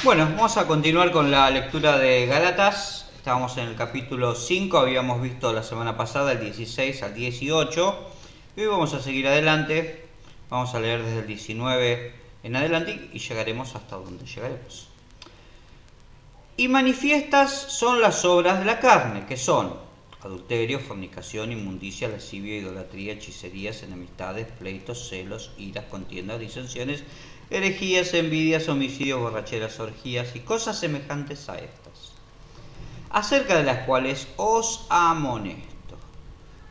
Bueno, vamos a continuar con la lectura de Gálatas. Estábamos en el capítulo 5, habíamos visto la semana pasada el 16 al 18. Y hoy vamos a seguir adelante. Vamos a leer desde el 19 en adelante y llegaremos hasta donde llegaremos. Y manifiestas son las obras de la carne, que son adulterio, fornicación, inmundicia, lascivia, idolatría, hechicerías, enemistades, pleitos, celos, iras, contiendas, disensiones, herejías, envidias, homicidios, borracheras, orgías y cosas semejantes a estas, acerca de las cuales os amonesto,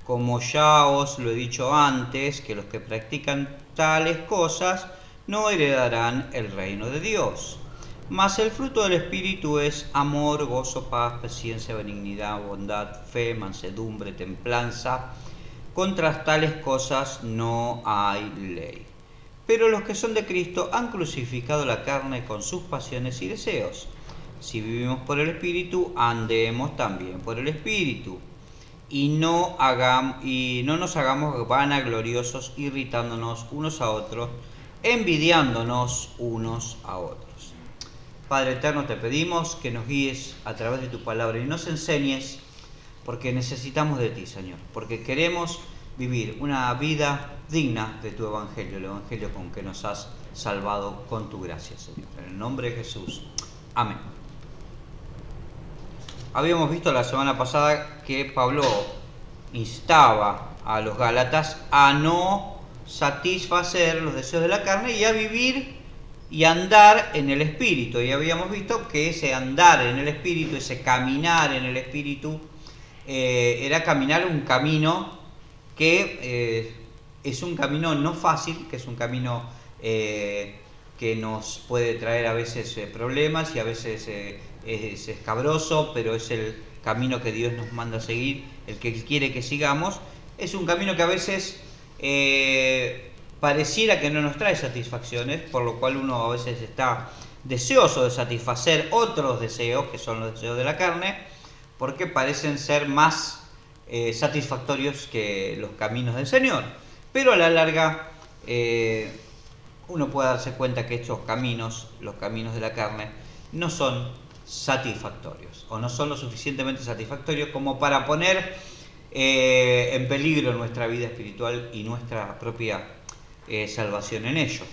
como ya os lo he dicho antes, que los que practican tales cosas no heredarán el reino de Dios. Mas el fruto del Espíritu es amor, gozo, paz, paciencia, benignidad, bondad, fe, mansedumbre, templanza. Contra tales cosas no hay ley. Pero los que son de Cristo han crucificado la carne con sus pasiones y deseos. Si vivimos por el Espíritu, andemos también por el Espíritu. Y no nos hagamos vanagloriosos, irritándonos unos a otros, envidiándonos unos a otros. Padre eterno, te pedimos que nos guíes a través de tu palabra y nos enseñes, porque necesitamos de ti, Señor, porque queremos vivir una vida digna de tu Evangelio, el Evangelio con que nos has salvado con tu gracia, Señor. En el nombre de Jesús. Amén. Habíamos visto la semana pasada que Pablo instaba a los Gálatas a no satisfacer los deseos de la carne y a vivir y andar en el Espíritu. Y habíamos visto que ese andar en el Espíritu, ese caminar en el Espíritu, era caminar un camino que es un camino no fácil, que es un camino que nos puede traer a veces problemas y a veces es escabroso, pero es el camino que Dios nos manda a seguir, el que Él quiere que sigamos. Es un camino que a veces pareciera que no nos trae satisfacciones, por lo cual uno a veces está deseoso de satisfacer otros deseos, que son los deseos de la carne, porque parecen ser más satisfactorios que los caminos del Señor. Pero a la larga uno puede darse cuenta que estos caminos, los caminos de la carne, no son satisfactorios, o no son lo suficientemente satisfactorios como para poner en peligro nuestra vida espiritual y nuestra propia salvación en ello.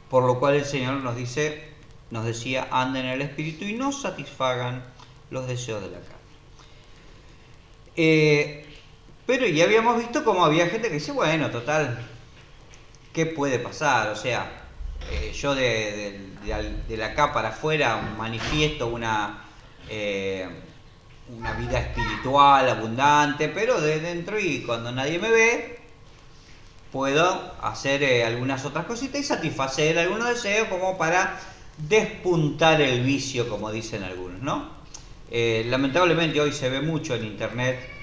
Por lo cual el Señor nos decía, anden en el Espíritu y no satisfagan los deseos de la carne. Pero ya habíamos visto cómo había gente que dice, bueno, total, ¿qué puede pasar? O sea, yo de la acá para afuera manifiesto una vida espiritual abundante, pero de dentro, y cuando nadie me ve, puedo hacer algunas otras cositas y satisfacer algunos deseos como para despuntar el vicio, como dicen algunos, ¿no? Lamentablemente hoy se ve mucho en internet,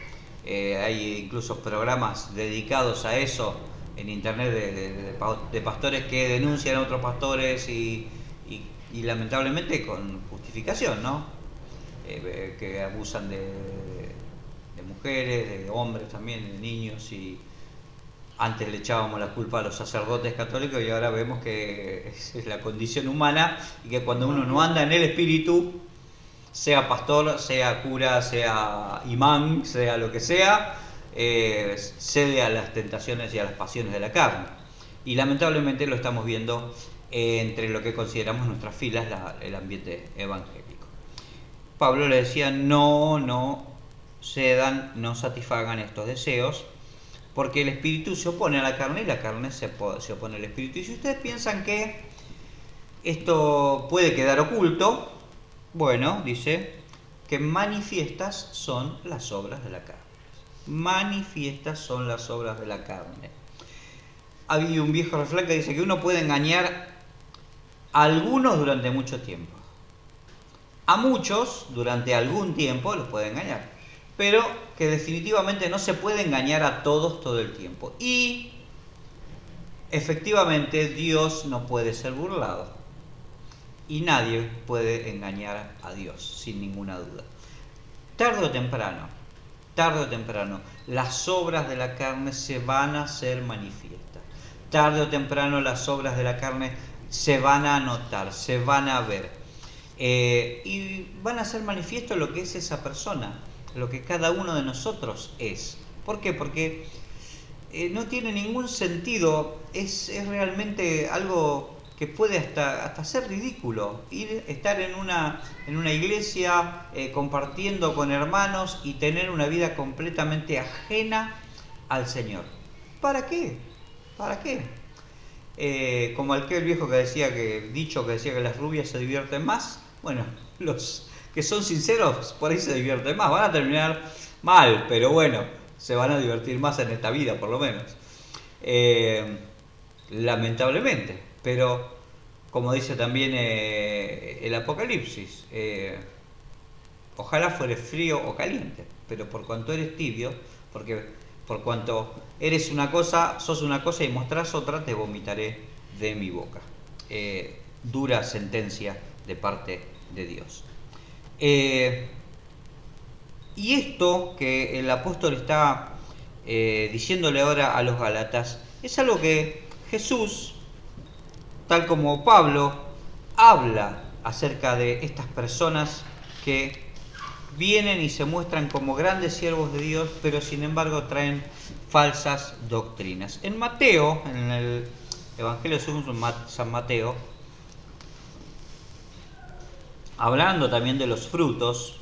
hay incluso programas dedicados a eso en internet de pastores que denuncian a otros pastores y lamentablemente con justificación, ¿no? Que abusan de mujeres, de hombres también, de niños, y antes le echábamos la culpa a los sacerdotes católicos y ahora vemos que es la condición humana y que cuando uno no anda en el Espíritu, sea pastor, sea cura, sea imán, sea lo que sea, cede a las tentaciones y a las pasiones de la carne. Y lamentablemente lo estamos viendo entre lo que consideramos nuestras filas, el ambiente evangélico. Pablo le decía, no cedan, no satisfagan estos deseos, porque el Espíritu se opone a la carne y la carne se opone al Espíritu. Y si ustedes piensan que esto puede quedar oculto, bueno, dice que manifiestas son las obras de la carne. Manifiestas son las obras de la carne. Hay un viejo refrán que dice que uno puede engañar a algunos durante mucho tiempo. A muchos durante algún tiempo los puede engañar, pero que definitivamente no se puede engañar a todos todo el tiempo. Y efectivamente Dios no puede ser burlado. Y nadie puede engañar a Dios, sin ninguna duda. Tarde o temprano, las obras de la carne se van a hacer manifiestas. Tarde o temprano las obras de la carne se van a notar, se van a ver. Y van a ser manifiesto lo que es esa persona, lo que cada uno de nosotros es. ¿Por qué? Porque no tiene ningún sentido, es realmente algo que puede hasta ser ridículo, estar en una iglesia compartiendo con hermanos y tener una vida completamente ajena al Señor. ¿Para qué? ¿Para qué? Como aquel viejo que decía que las rubias se divierten más. Bueno, los que son sinceros por ahí se divierten más, van a terminar mal, pero bueno, se van a divertir más en esta vida por lo menos. Lamentablemente, pero como dice también el Apocalipsis, ojalá fuere frío o caliente, pero por cuanto eres tibio, porque por cuanto eres una cosa, sos una cosa y mostrás otra, te vomitaré de mi boca. Dura sentencia de parte de Dios. Y esto que el apóstol está diciéndole ahora a los Gálatas, es algo que Jesús, tal como Pablo, habla acerca de estas personas que vienen y se muestran como grandes siervos de Dios, pero sin embargo traen falsas doctrinas. En Mateo, en el Evangelio según San Mateo, hablando también de los frutos,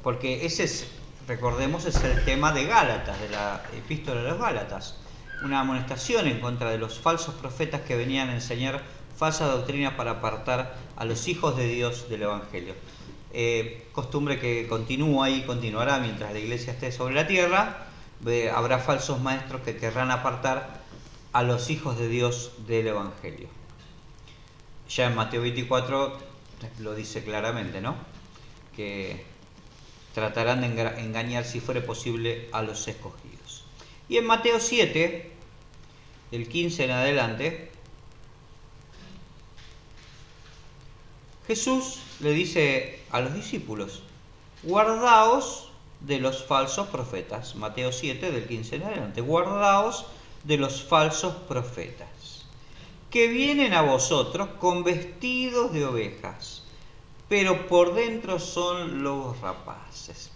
porque ese es, recordemos, es el tema de Gálatas, de la epístola de los Gálatas, una amonestación en contra de los falsos profetas que venían a enseñar falsa doctrina para apartar a los hijos de Dios del Evangelio. Costumbre que continúa y continuará mientras la iglesia esté sobre la tierra. Habrá falsos maestros que querrán apartar a los hijos de Dios del Evangelio. Ya en Mateo 24 lo dice claramente, ¿no? Que tratarán de engañar, si fuere posible, a los escogidos. Y en Mateo 7, del 15 en adelante, Jesús le dice a los discípulos: guardaos de los falsos profetas. Mateo 7, del 15 en adelante. Guardaos de los falsos profetas, que vienen a vosotros con vestidos de ovejas, pero por dentro son lobos rapaces.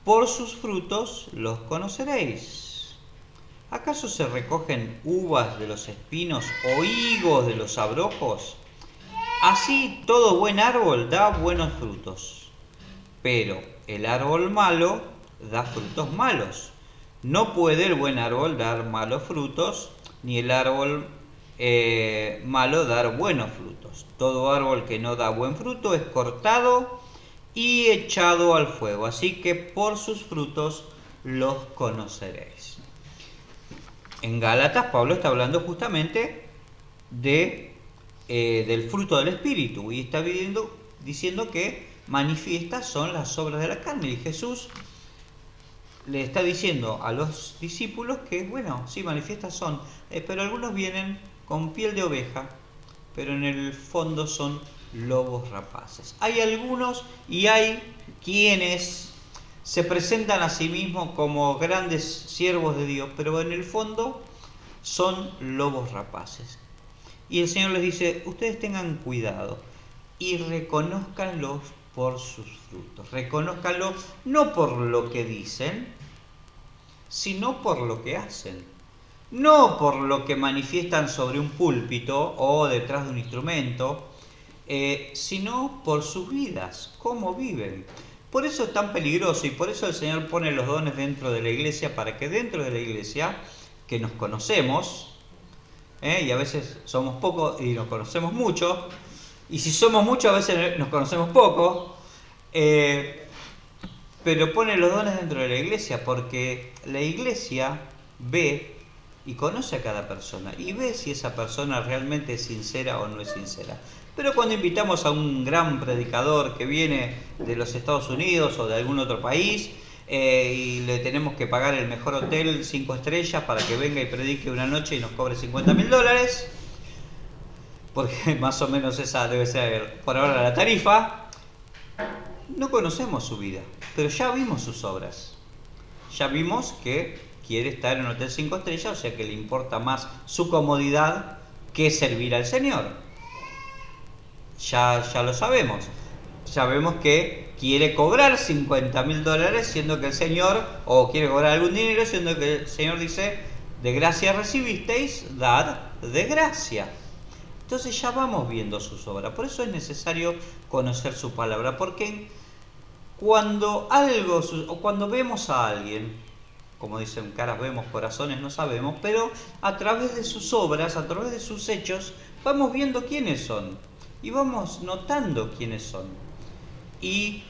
Por sus frutos los conoceréis. ¿Acaso se recogen uvas de los espinos o higos de los abrojos? Así todo buen árbol da buenos frutos, pero el árbol malo da frutos malos. No puede el buen árbol dar malos frutos, ni el árbol malo dar buenos frutos. Todo árbol que no da buen fruto es cortado y echado al fuego. Así que por sus frutos los conoceréis. En Gálatas, Pablo está hablando justamente del fruto del Espíritu y está diciendo que manifiestas son las obras de la carne. Y Jesús le está diciendo a los discípulos que, bueno, sí, manifiestas son, pero algunos vienen con piel de oveja, pero en el fondo son lobos rapaces. Hay algunos y hay quienes se presentan a sí mismos como grandes siervos de Dios, pero en el fondo son lobos rapaces. Y el Señor les dice: ustedes tengan cuidado y reconózcanlos por sus frutos. Reconózcanlos no por lo que dicen, sino por lo que hacen. No por lo que manifiestan sobre un púlpito o detrás de un instrumento, sino por sus vidas, cómo viven. Por eso es tan peligroso y por eso el Señor pone los dones dentro de la iglesia, para que dentro de la iglesia, que nos conocemos, y a veces somos pocos y nos conocemos mucho, y si somos muchos a veces nos conocemos poco, pero pone los dones dentro de la iglesia, porque la iglesia ve y conoce a cada persona y ve si esa persona realmente es sincera o no es sincera. Pero cuando invitamos a un gran predicador que viene de los Estados Unidos o de algún otro país, y le tenemos que pagar el mejor hotel 5 estrellas para que venga y predique una noche y nos cobre $50.000, porque más o menos esa debe ser por ahora la tarifa, no conocemos su vida, pero ya vimos sus obras. Ya vimos que quiere estar en un hotel 5 estrellas, o sea que le importa más su comodidad que servir al Señor. Ya lo sabemos. Sabemos que quiere cobrar $50.000 siendo que el Señor, o quiere cobrar algún dinero siendo que el Señor dice, de gracia recibisteis, dad de gracia. Entonces ya vamos viendo sus obras. Por eso es necesario conocer su palabra, porque cuando vemos a alguien, como dicen, caras vemos, corazones no sabemos, pero a través de sus obras, a través de sus hechos, vamos viendo quiénes son y vamos notando quiénes son. Y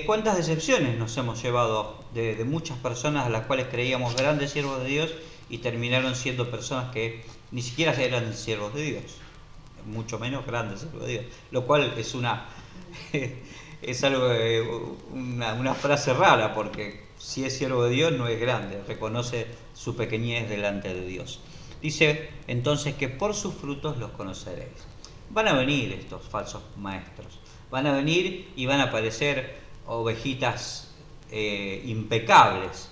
cuántas decepciones nos hemos llevado de muchas personas a las cuales creíamos grandes siervos de Dios y terminaron siendo personas que ni siquiera eran siervos de Dios, mucho menos grandes siervos de Dios, lo cual es es algo, una frase rara, porque si es siervo de Dios no es grande, reconoce su pequeñez delante de Dios. Dice entonces que por sus frutos los conoceréis. Van a venir estos falsos maestros, van a venir y van a aparecer ovejitas impecables,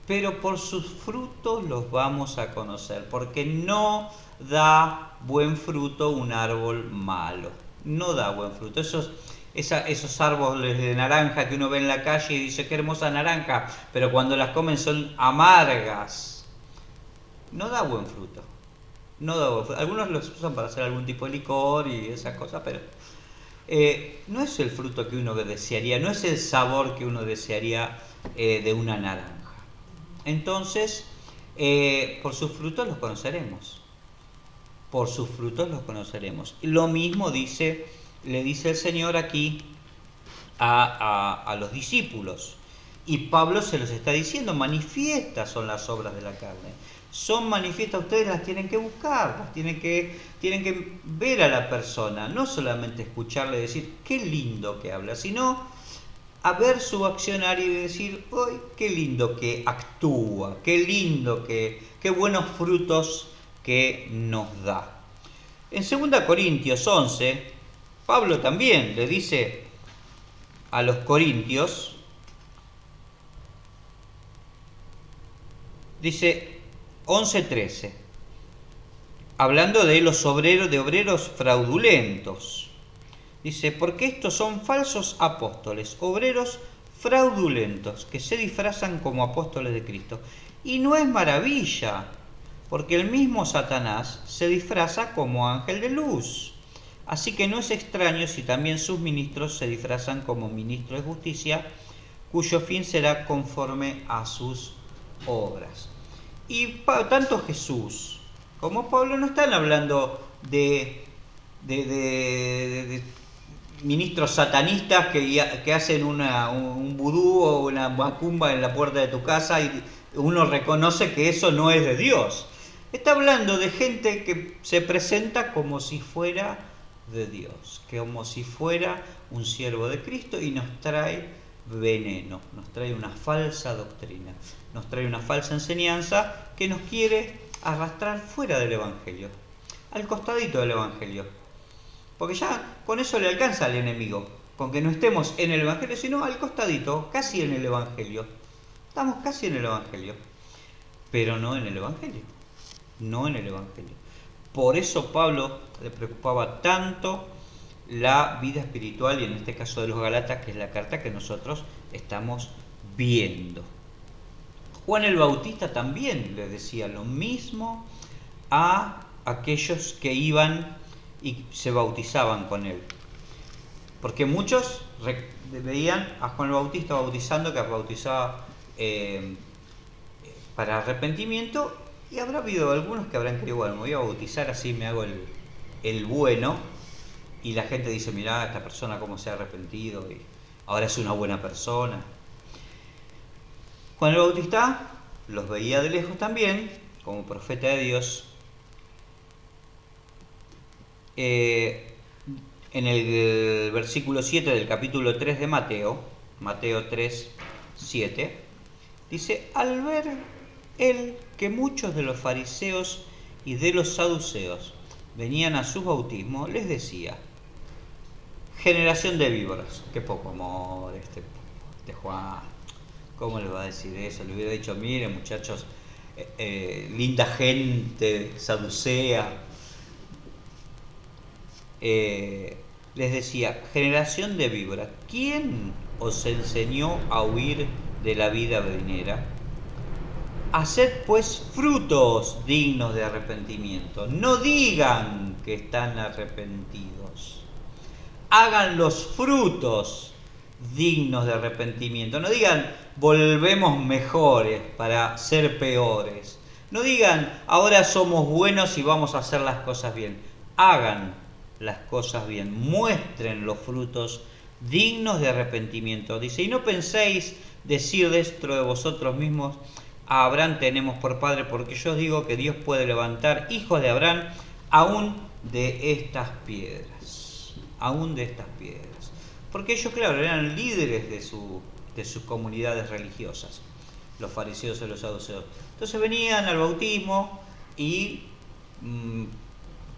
pero por sus frutos los vamos a conocer, porque no da buen fruto un árbol malo, no da buen fruto. Esos árboles de naranja que uno ve en la calle y dice qué hermosa naranja, pero cuando las comen son amargas, no da buen fruto. No da buen fruto. Algunos los usan para hacer algún tipo de licor y esas cosas, pero no es el fruto que uno desearía, no es el sabor que uno desearía de una naranja. Entonces, por sus frutos los conoceremos. Por sus frutos los conoceremos. Lo mismo le dice el Señor aquí a los discípulos. Y Pablo se los está diciendo, manifiestas son las obras de la carne. Son manifiestas, ustedes las tienen que buscar, tienen que ver a la persona, no solamente escucharle decir qué lindo que habla, sino a ver su accionario y decir, ¡ay, qué lindo que actúa! ¡Qué lindo qué buenos frutos que nos da! En 2 Corintios 11, Pablo también le dice a los corintios, dice 11:13, hablando de los obreros fraudulentos. Dice, porque estos son falsos apóstoles, obreros fraudulentos, que se disfrazan como apóstoles de Cristo. Y no es maravilla, porque el mismo Satanás se disfraza como ángel de luz. Así que no es extraño si también sus ministros se disfrazan como ministros de justicia, cuyo fin será conforme a sus obras. Y tanto Jesús como Pablo no están hablando de ministros satanistas que hacen un vudú o una macumba en la puerta de tu casa y uno reconoce que eso no es de Dios. Está hablando de gente que se presenta como si fuera de Dios, como si fuera un siervo de Cristo y nos trae veneno, nos trae una falsa doctrina, nos trae una falsa enseñanza que nos quiere arrastrar fuera del Evangelio, al costadito del Evangelio. Porque ya con eso le alcanza al enemigo, con que no estemos en el Evangelio, sino al costadito, casi en el Evangelio. Estamos casi en el Evangelio, pero no en el Evangelio, no en el Evangelio. Por eso Pablo le preocupaba tanto la vida espiritual, y en este caso de los Gálatas, que es la carta que nosotros estamos viendo. Juan el Bautista también le decía lo mismo a aquellos que iban y se bautizaban con él. Porque muchos veían a Juan el Bautista bautizando, que bautizaba para arrepentimiento, y habrá habido algunos que habrán querido, bueno, me voy a bautizar así me hago el bueno, y la gente dice, mirá, esta persona cómo se ha arrepentido y ahora es una buena persona. Juan el Bautista los veía de lejos también, como profeta de Dios. En el versículo 7 del capítulo 3 de Mateo 3, 7, dice, al ver él que muchos de los fariseos y de los saduceos venían a su bautismo, les decía, generación de víboras, qué poco amor este Juan, ¿Cómo le va a decir eso? Le hubiera dicho, miren muchachos, linda gente, saducea. Les decía, generación de víboras, ¿quién os enseñó a huir de la vida venidera? Haced pues frutos dignos de arrepentimiento. No digan que están arrepentidos. Hagan los frutos dignos de arrepentimiento. No digan volvemos mejores para ser peores. No digan ahora somos buenos y vamos a hacer las cosas bien. Hagan las cosas bien. Muestren los frutos dignos de arrepentimiento. Dice, y no penséis decir dentro de vosotros mismos, a Abraham tenemos por padre, porque yo os digo que Dios puede levantar hijos de Abraham aún de estas piedras. Aún de estas piedras. Porque ellos, claro, eran líderes de sus comunidades religiosas, los fariseos y los saduceos. Entonces venían al bautismo y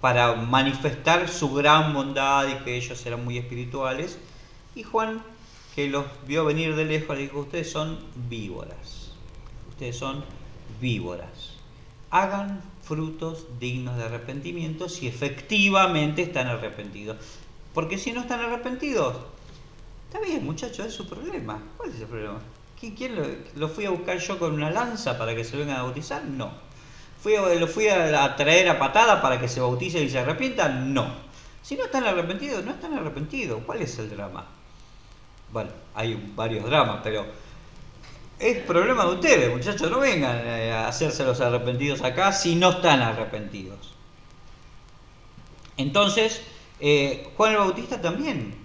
para manifestar su gran bondad y que ellos eran muy espirituales, y Juan, que los vio venir de lejos, le dijo, ustedes son víboras. Ustedes son víboras. Hagan frutos dignos de arrepentimiento si efectivamente están arrepentidos. Porque si no están arrepentidos, está bien, muchachos, es su problema. ¿Cuál es el problema? ¿Quién lo fui a buscar yo con una lanza para que se vengan a bautizar? No. ¿Lo fui a traer a patada para que se bauticen y se arrepientan? No. Si no están arrepentidos, no están arrepentidos. ¿Cuál es el drama? Bueno, hay varios dramas, pero es problema de ustedes, muchachos. No vengan a hacerse los arrepentidos acá si no están arrepentidos. Entonces, Juan el Bautista también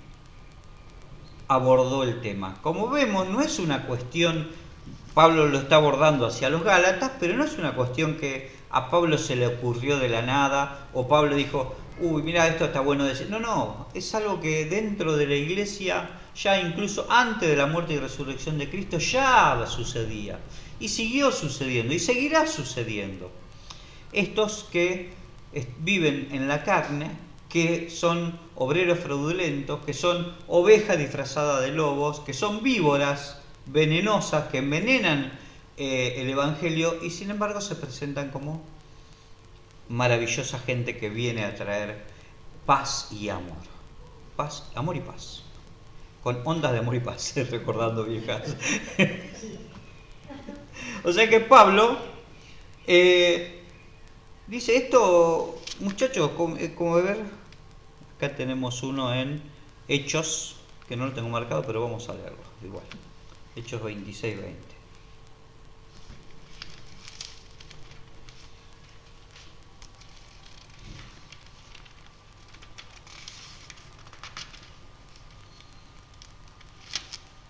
abordó el tema. Como vemos, no es una cuestión, Pablo lo está abordando hacia los Gálatas, pero no es una cuestión que a Pablo se le ocurrió de la nada, o Pablo dijo, uy, mira, esto está bueno decir. No, es algo que dentro de la iglesia, ya incluso antes de la muerte y resurrección de Cristo, ya sucedía. Y siguió sucediendo, y seguirá sucediendo. Estos que viven en la carne, que son obreros fraudulentos, que son ovejas disfrazadas de lobos, que son víboras venenosas, que envenenan el Evangelio, y sin embargo se presentan como maravillosa gente que viene a traer paz y amor. Paz, amor y paz. Con ondas de amor y paz, recordando viejas. O sea que Pablo dice esto, muchachos, como ver, acá tenemos uno en Hechos, que no lo tengo marcado, pero vamos a leerlo igual. Hechos 26-20.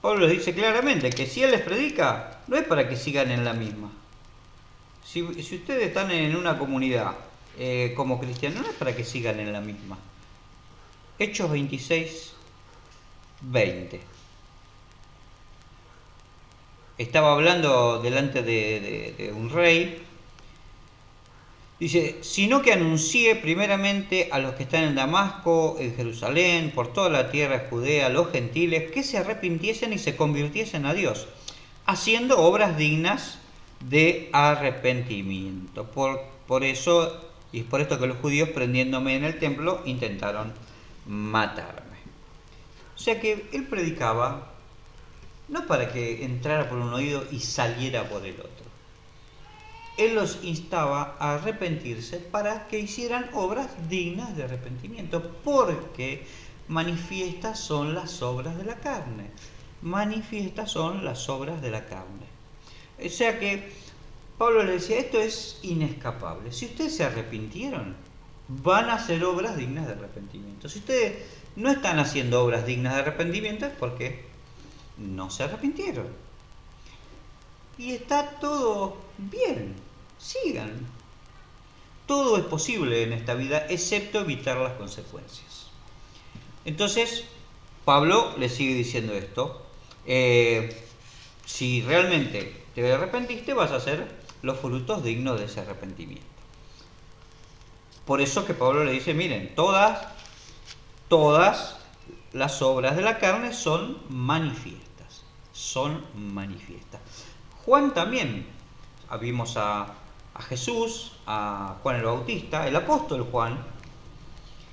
Pablo les dice claramente que si él les predica, no es para que sigan en la misma. Si ustedes están en una comunidad como cristianos, no es para que sigan en la misma. Hechos 26-20. Estaba hablando delante de un rey. Dice, sino que anuncié primeramente a los que están en Damasco, en Jerusalén, por toda la tierra de Judea, a los gentiles, que se arrepintiesen y se convirtiesen a Dios, haciendo obras dignas de arrepentimiento. Por eso, y es por esto que los judíos, prendiéndome en el templo, intentaron matarme. O sea que él predicaba no para que entrara por un oído y saliera por el otro. Él los instaba a arrepentirse para que hicieran obras dignas de arrepentimiento, porque manifiestas son las obras de la carne. Manifiestas son las obras de la carne. O sea que Pablo le decía, esto es inescapable. Si ustedes se arrepintieron, van a hacer obras dignas de arrepentimiento. Si ustedes no están haciendo obras dignas de arrepentimiento es porque no se arrepintieron. Y está todo bien. Sigan. Todo es posible en esta vida, excepto evitar las consecuencias. Entonces, Pablo le sigue diciendo esto. Si realmente te arrepentiste, vas a hacer los frutos dignos de ese arrepentimiento. Por eso que Pablo le dice, miren, todas las obras de la carne son manifiestas. son manifiestas. Juan también, vimos a Jesús, a Juan el Bautista, el apóstol Juan,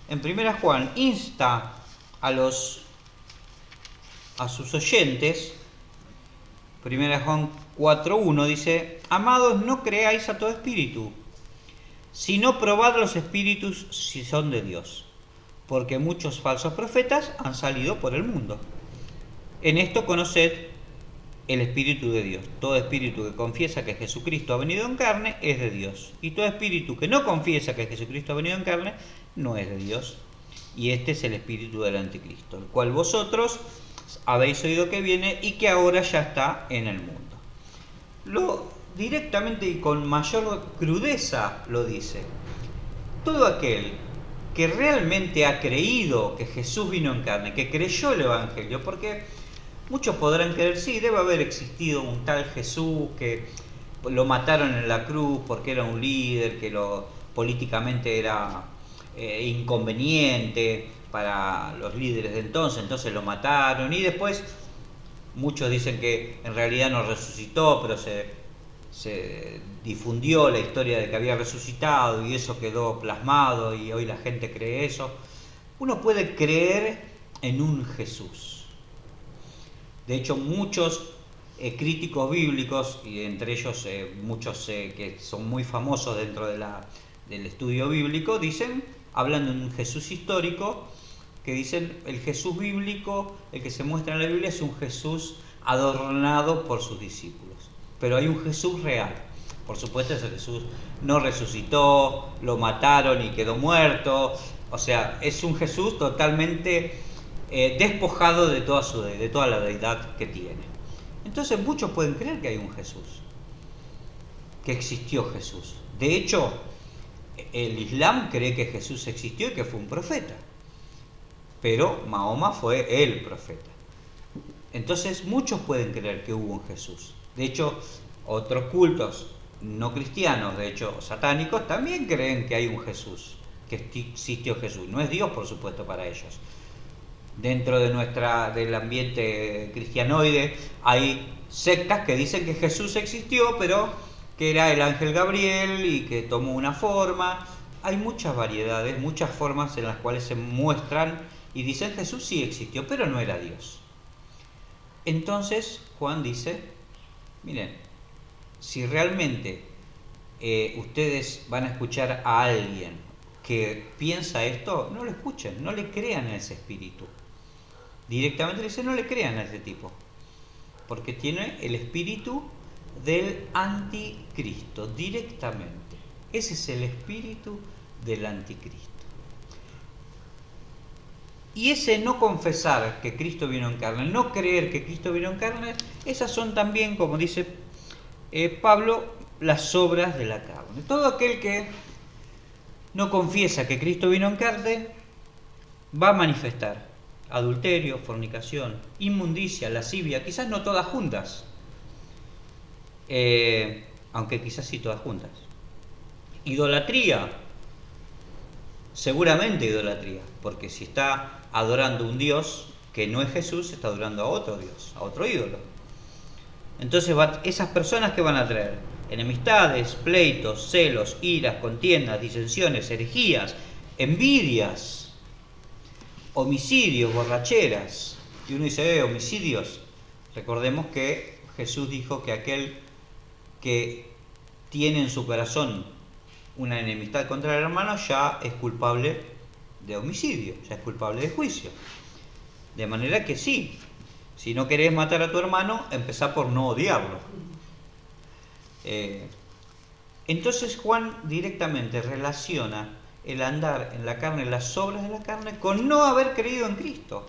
en 1 Juan insta a sus oyentes. 1 Juan 4:1 dice: amados, no creáis a todo espíritu, sino probad los espíritus si son de Dios, porque muchos falsos profetas han salido por el mundo. En esto conoced el Espíritu de Dios. Todo espíritu que confiesa que Jesucristo ha venido en carne es de Dios, y todo espíritu que no confiesa que Jesucristo ha venido en carne no es de Dios. Y este es el espíritu del anticristo, el cual vosotros habéis oído que viene y que ahora ya está en el mundo. Directamente y con mayor crudeza lo dice: todo aquel que realmente ha creído que Jesús vino en carne, que creyó el Evangelio, porque muchos podrán creer, sí, debe haber existido un tal Jesús que lo mataron en la cruz porque era un líder, que políticamente era inconveniente para los líderes de entonces lo mataron, y después muchos dicen que en realidad no resucitó, pero se difundió la historia de que había resucitado y eso quedó plasmado y hoy la gente cree eso. Uno puede creer en un Jesús. De hecho, muchos críticos bíblicos, y entre ellos muchos que son muy famosos dentro del estudio bíblico, hablan de un Jesús histórico, que dicen el Jesús bíblico, el que se muestra en la Biblia, es un Jesús adornado por sus discípulos. Pero hay un Jesús real. Por supuesto, ese Jesús no resucitó, lo mataron y quedó muerto. O sea, es un Jesús totalmente despojado de toda la deidad que tiene. Entonces muchos pueden creer que hay un Jesús, que existió Jesús. De hecho, el Islam cree que Jesús existió y que fue un profeta. Pero Mahoma fue el profeta. Entonces muchos pueden creer que hubo un Jesús. De hecho, otros cultos no cristianos, de hecho satánicos, también creen que hay un Jesús, que existió Jesús. No es Dios, por supuesto, para ellos. Dentro del ambiente cristianoide hay sectas que dicen que Jesús existió, pero que era el ángel Gabriel y que tomó una forma. Hay muchas variedades, muchas formas en las cuales se muestran y dicen Jesús sí existió, pero no era Dios. Entonces Juan dice: miren, si realmente ustedes van a escuchar a alguien que piensa esto, no lo escuchen, no le crean a ese espíritu. Directamente dice: no le crean a ese tipo, porque tiene el espíritu del anticristo, directamente. Ese es el espíritu del anticristo. Y ese no confesar que Cristo vino en carne, no creer que Cristo vino en carne, esas son también, como dice Pablo, las obras de la carne. Todo aquel que no confiesa que Cristo vino en carne va a manifestar adulterio, fornicación, inmundicia, lascivia, quizás no todas juntas, aunque quizás sí todas juntas. Idolatría, seguramente idolatría, porque si está adorando un Dios que no es Jesús, está adorando a otro Dios, a otro ídolo. Entonces esas personas que van a traer enemistades, pleitos, celos, iras, contiendas, disensiones, herejías, envidias, homicidios, borracheras. Y uno dice, homicidios. Recordemos que Jesús dijo que aquel que tiene en su corazón una enemistad contra el hermano ya es culpable de homicidio, ya es culpable de juicio. De manera que sí, si no querés matar a tu hermano, empezá por no odiarlo. Entonces Juan directamente relaciona el andar en la carne, las obras de la carne, con no haber creído en Cristo.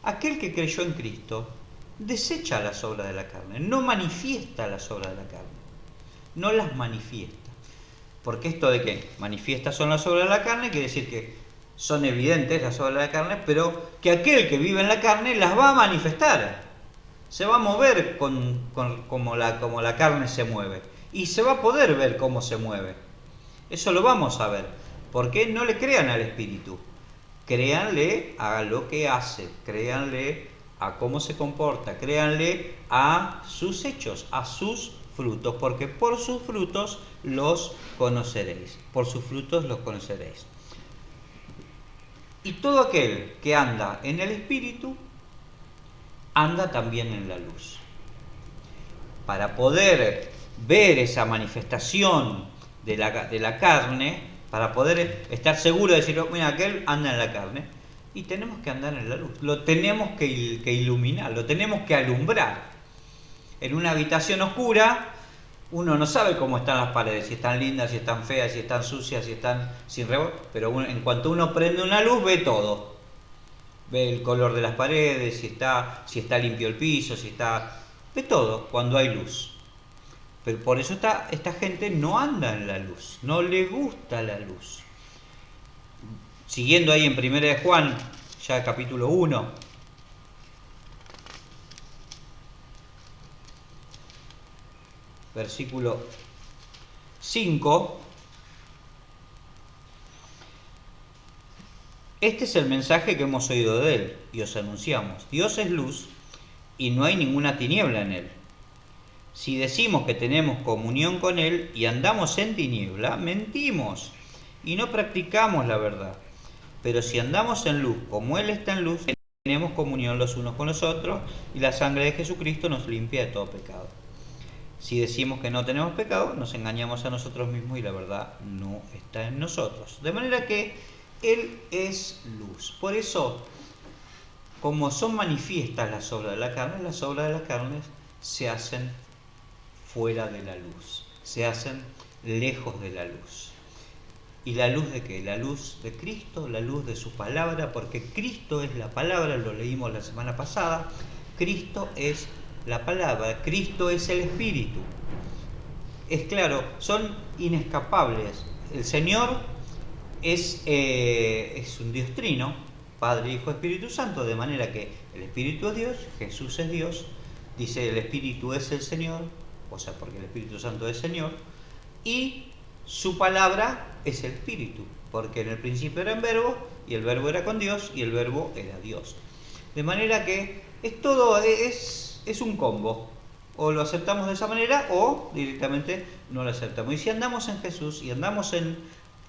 Aquel que creyó en Cristo desecha las obras de la carne, no manifiesta las obras de la carne, no las manifiesta. Porque esto de que manifiestas son las obras de la carne quiere decir que son evidentes las obras de la carne, pero que aquel que vive en la carne las va a manifestar. Se va a mover como la carne se mueve. Y se va a poder ver cómo se mueve. Eso lo vamos a ver. ¿Por qué? No le crean al Espíritu. Créanle a lo que hace. Créanle a cómo se comporta, créanle a sus hechos, a sus frutos, porque por sus frutos los conoceréis, por sus frutos los conoceréis. Y todo aquel que anda en el Espíritu, anda también en la luz. Para poder ver esa manifestación de la carne, para poder estar seguro de decir, mira, aquel anda en la carne, y tenemos que andar en la luz, lo tenemos que iluminar, lo tenemos que alumbrar. En una habitación oscura, uno no sabe cómo están las paredes, si están lindas, si están feas, si están sucias, si están sin rebote, pero en cuanto uno prende una luz, ve todo. Ve el color de las paredes, si está limpio el piso, ve todo cuando hay luz. Pero por eso esta gente no anda en la luz, no le gusta la luz. Siguiendo ahí en 1 de Juan, ya capítulo 1, versículo 5. Este es el mensaje que hemos oído de él y os anunciamos. Dios es luz y no hay ninguna tiniebla en él. Si decimos que tenemos comunión con él y andamos en tiniebla, mentimos y no practicamos la verdad. Pero si andamos en luz como él está en luz, tenemos comunión los unos con los otros y la sangre de Jesucristo nos limpia de todo pecado. Si decimos que no tenemos pecado, nos engañamos a nosotros mismos y la verdad no está en nosotros. De manera que Él es luz. Por eso, como son manifiestas las obras de la carne, las obras de la carne se hacen fuera de la luz, se hacen lejos de la luz. ¿Y la luz de qué? La luz de Cristo, la luz de su palabra, porque Cristo es la palabra, lo leímos la semana pasada. Cristo es la palabra, Cristo es el Espíritu. Es claro, son inescapables. El Señor es un Dios trino, Padre, Hijo, Espíritu Santo, de manera que el Espíritu es Dios, Jesús es Dios, dice el Espíritu es el Señor, o sea, porque el Espíritu Santo es Señor, y su palabra es el Espíritu, porque en el principio era el Verbo, y el Verbo era con Dios, y el Verbo era Dios. De manera que es un combo. O lo aceptamos de esa manera o directamente no lo aceptamos. Y si andamos en Jesús y andamos en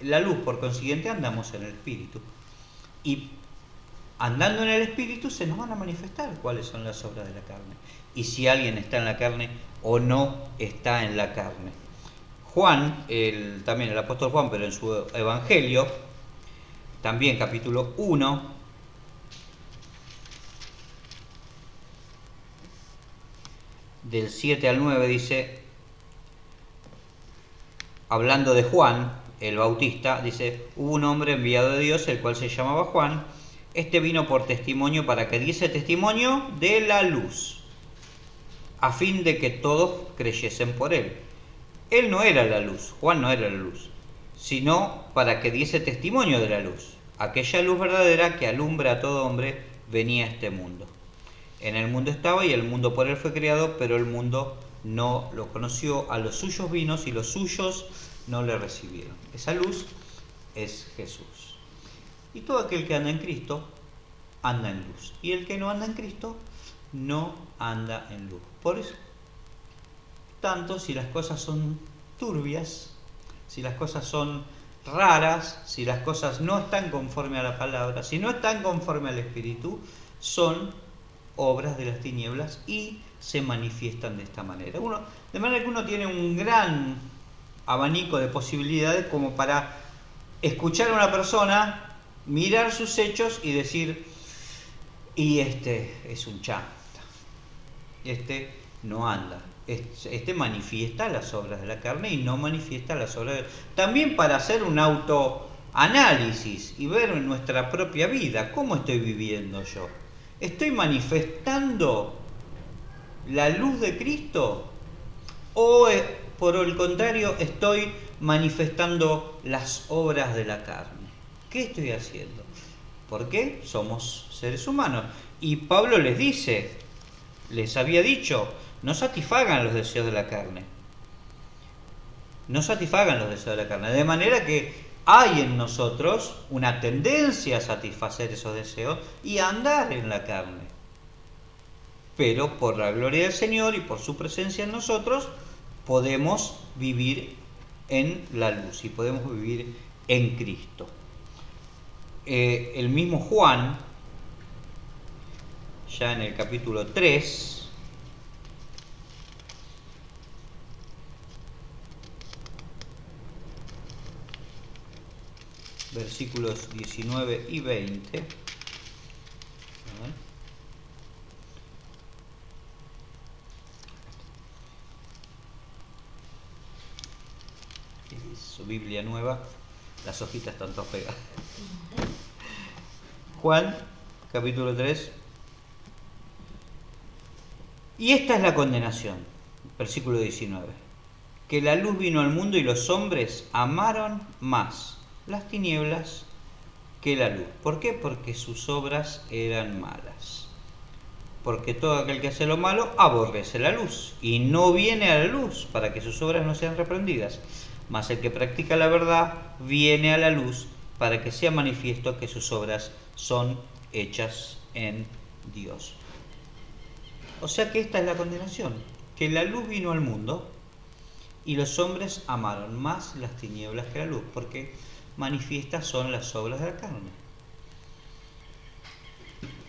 la luz, por consiguiente andamos en el Espíritu. Y andando en el Espíritu se nos van a manifestar cuáles son las obras de la carne. Y si alguien está en la carne o no está en la carne. Juan, también el apóstol Juan, pero en su Evangelio, también capítulo 1, del 7 al 9 dice, hablando de Juan, el Bautista, dice, hubo un hombre enviado de Dios, el cual se llamaba Juan. Este vino por testimonio para que diese testimonio de la luz, a fin de que todos creyesen por él. Él no era la luz, Juan no era la luz, sino para que diese testimonio de la luz. Aquella luz verdadera que alumbra a todo hombre venía a este mundo. En el mundo estaba y el mundo por él fue creado, pero el mundo no lo conoció. A los suyos vino y los suyos no le recibieron. Esa luz es Jesús. Y todo aquel que anda en Cristo, anda en luz. Y el que no anda en Cristo, no anda en luz. Por eso, tanto si las cosas son turbias, si las cosas son raras, si las cosas no están conforme a la palabra, si no están conforme al Espíritu, son obras de las tinieblas y se manifiestan de esta manera. De manera que uno tiene un gran abanico de posibilidades como para escuchar a una persona, mirar sus hechos y decir, y este es un chanta, este no anda, este manifiesta las obras de la carne y no manifiesta las obras de... También para hacer un autoanálisis y ver en nuestra propia vida cómo estoy viviendo yo. ¿Estoy manifestando la luz de Cristo? ¿O por el contrario estoy manifestando las obras de la carne? ¿Qué estoy haciendo? Porque somos seres humanos. Y Pablo les había dicho, no satisfagan los deseos de la carne. No satisfagan los deseos de la carne. De manera que hay en nosotros una tendencia a satisfacer esos deseos y a andar en la carne. pero por la gloria del Señor y por su presencia en nosotros podemos vivir en la luz y podemos vivir en Cristo. El mismo Juan, ya en el capítulo 3, versículos 19 y 20. Su Biblia nueva, las hojitas están todas pegadas. Juan, capítulo 3. Y esta es la condenación, versículo 19. Que la luz vino al mundo y los hombres amaron más las tinieblas que la luz. ¿Por qué? Porque sus obras eran malas. Porque todo aquel que hace lo malo aborrece la luz y no viene a la luz para que sus obras no sean reprendidas. Mas el que practica la verdad viene a la luz para que sea manifiesto que sus obras son hechas en Dios. O sea que esta es la condenación, que la luz vino al mundo y los hombres amaron más las tinieblas que la luz, porque manifiestas son las obras de la carne.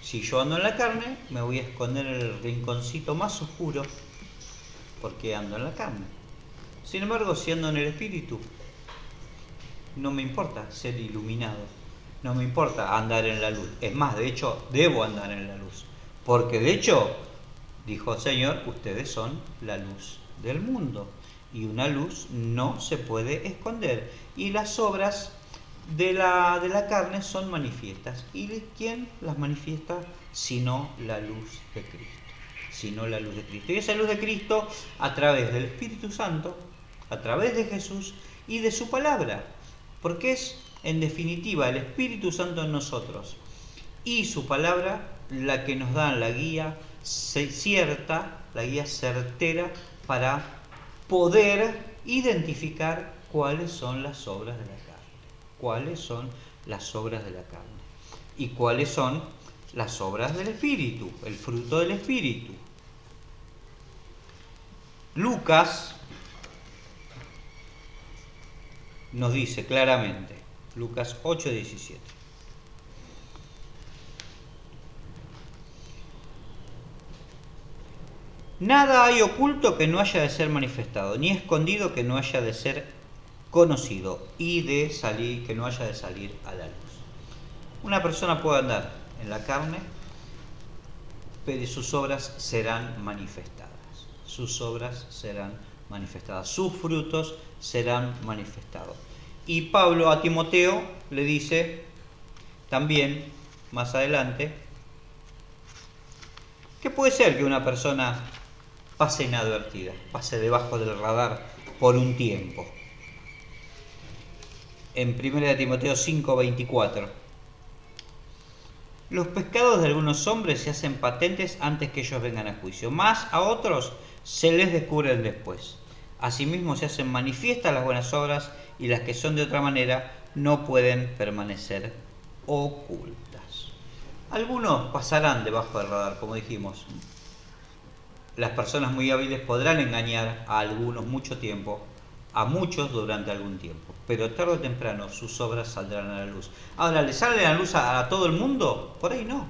Si yo ando en la carne, me voy a esconder en el rinconcito más oscuro, porque ando en la carne. Sin embargo, si ando en el Espíritu, no me importa ser iluminado, no me importa andar en la luz. Es más, de hecho, debo andar en la luz, porque de hecho, dijo el Señor, ustedes son la luz del mundo, y una luz no se puede esconder, y las obras de la carne son manifiestas. ¿Y quién las manifiesta? Sino la luz de Cristo. Sino la luz de Cristo. Y esa luz de Cristo a través del Espíritu Santo, a través de Jesús y de su palabra. Porque es, en definitiva, el Espíritu Santo en nosotros y su palabra la que nos da la guía cierta, la guía certera para poder identificar cuáles son las obras de la carne. Cuáles son las obras de la carne y cuáles son las obras del Espíritu, el fruto del Espíritu. Lucas nos dice claramente, Lucas 8:17. Nada hay oculto que no haya de ser manifestado, ni escondido que no haya de ser conocido y de salir, que no haya de salir a la luz. Una persona puede andar en la carne, pero sus obras serán manifestadas. Sus obras serán manifestadas. Sus frutos serán manifestados. Y Pablo a Timoteo le dice también, más adelante, que puede ser que una persona pase inadvertida, pase debajo del radar por un tiempo. En 1 Timoteo 5:24. Los pecados de algunos hombres se hacen patentes antes que ellos vengan a juicio, mas a otros se les descubren después. Asimismo se hacen manifiestas las buenas obras y las que son de otra manera no pueden permanecer ocultas. Algunos pasarán debajo del radar, como dijimos. Las personas muy hábiles podrán engañar a algunos mucho tiempo, a muchos durante algún tiempo, pero tarde o temprano sus obras saldrán a la luz. Ahora, ¿le salen a la luz a todo el mundo? Por ahí no.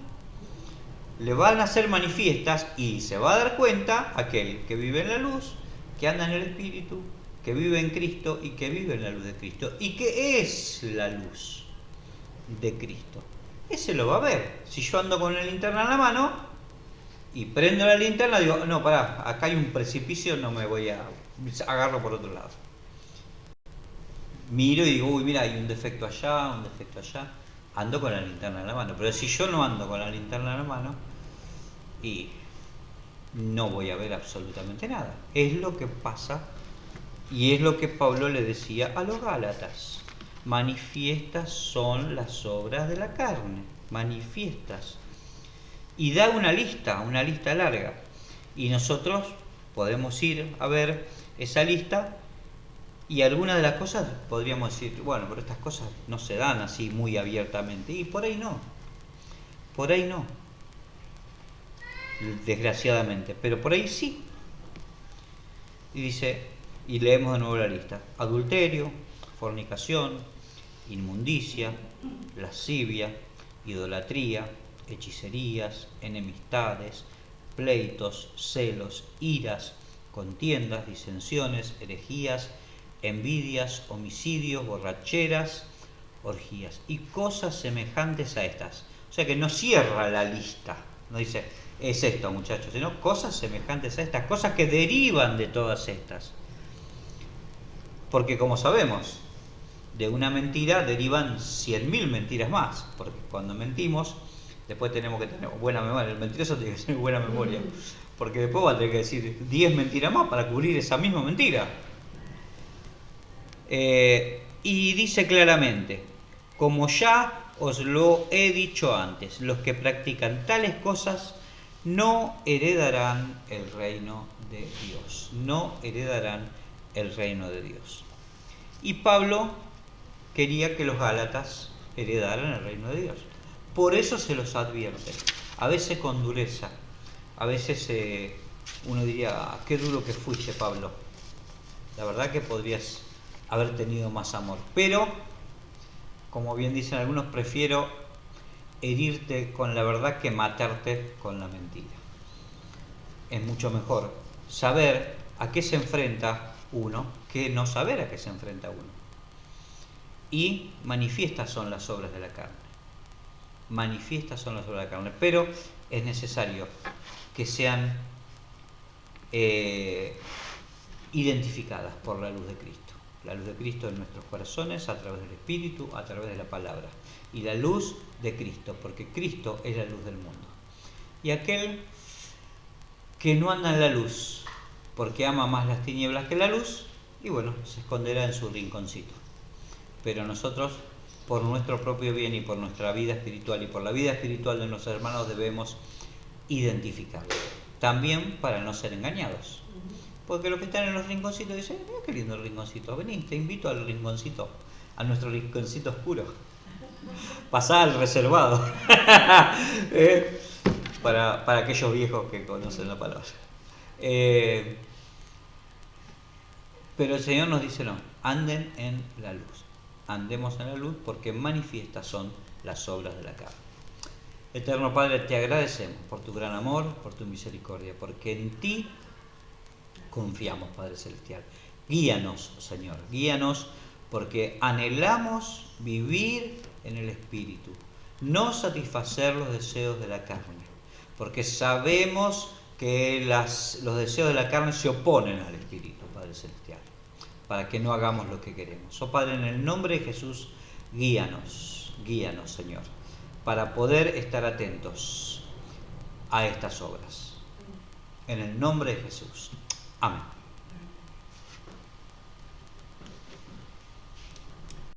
Le van a ser manifiestas y se va a dar cuenta aquel que vive en la luz, que anda en el Espíritu, que vive en Cristo y que vive en la luz de Cristo. ¿Y qué es la luz de Cristo? Ese lo va a ver. Si yo ando con la linterna en la mano y prendo la linterna, digo, no, pará, acá hay un precipicio, no me voy a... agarro por otro lado. Miro y digo, uy, mira, hay un defecto allá, ando con la linterna en la mano. Pero si yo no ando con la linterna en la mano, y no voy a ver absolutamente nada. Es lo que pasa y es lo que Pablo le decía a los Gálatas. Manifiestas son las obras de la carne, manifiestas. Y da una lista larga. Y nosotros podemos ir a ver esa lista. Y algunas de las cosas podríamos decir, bueno, pero estas cosas no se dan así muy abiertamente. Y por ahí no. Por ahí no. desgraciadamente, pero por ahí sí. Y dice, y leemos de nuevo la lista: adulterio, fornicación, inmundicia, lascivia, idolatría, hechicerías, enemistades, pleitos, celos, iras, contiendas, disensiones, herejías, envidias, homicidios, borracheras, orgías y cosas semejantes a estas. O sea que no cierra la lista, no dice es esto, muchachos, sino cosas semejantes a estas, cosas que derivan de todas estas. Porque como sabemos, de una mentira derivan 100.000 mentiras más, porque cuando mentimos, después tenemos que tener buena memoria. El mentiroso tiene que tener buena memoria, porque después va a tener que decir 10 mentiras más para cubrir esa misma mentira. Y dice claramente: como ya os lo he dicho antes, los que practican tales cosas no heredarán el reino de Dios. No heredarán el reino de Dios. Y Pablo quería que los gálatas heredaran el reino de Dios. Por eso se los advierte, a veces con dureza, a veces uno diría, qué duro que fuiste, Pablo. La verdad que podrías haber tenido más amor, pero, como bien dicen algunos, prefiero herirte con la verdad que matarte con la mentira. Es mucho mejor saber a qué se enfrenta uno que no saber a qué se enfrenta uno. Y manifiestas son las obras de la carne. Manifiestas son las obras de la carne, pero es necesario que sean identificadas por la luz de Cristo. La luz de Cristo en nuestros corazones, a través del Espíritu, a través de la palabra. Y la luz de Cristo, porque Cristo es la luz del mundo. Y aquel que no anda en la luz, porque ama más las tinieblas que la luz, y bueno, se esconderá en su rinconcito. Pero nosotros, por nuestro propio bien y por nuestra vida espiritual y por la vida espiritual de nuestros hermanos, debemos identificarlo. También para no ser engañados. Porque los que están en los rinconcitos dicen, mira qué lindo el rinconcito, vení, te invito al rinconcito, a nuestro rinconcito oscuro. Pasá al reservado. Para aquellos viejos que conocen la palabra. Pero el Señor nos dice no, anden en la luz. Andemos en la luz porque manifiestas son las obras de la carne. Eterno Padre, te agradecemos por tu gran amor, por tu misericordia, porque en ti confiamos, Padre Celestial. Guíanos, Señor, guíanos, porque anhelamos vivir en el Espíritu, no satisfacer los deseos de la carne, porque sabemos que los deseos de la carne se oponen al Espíritu, Padre Celestial, para que no hagamos lo que queremos. Oh Padre, en el nombre de Jesús, guíanos, Señor, para poder estar atentos a estas obras. En el nombre de Jesús. Amén.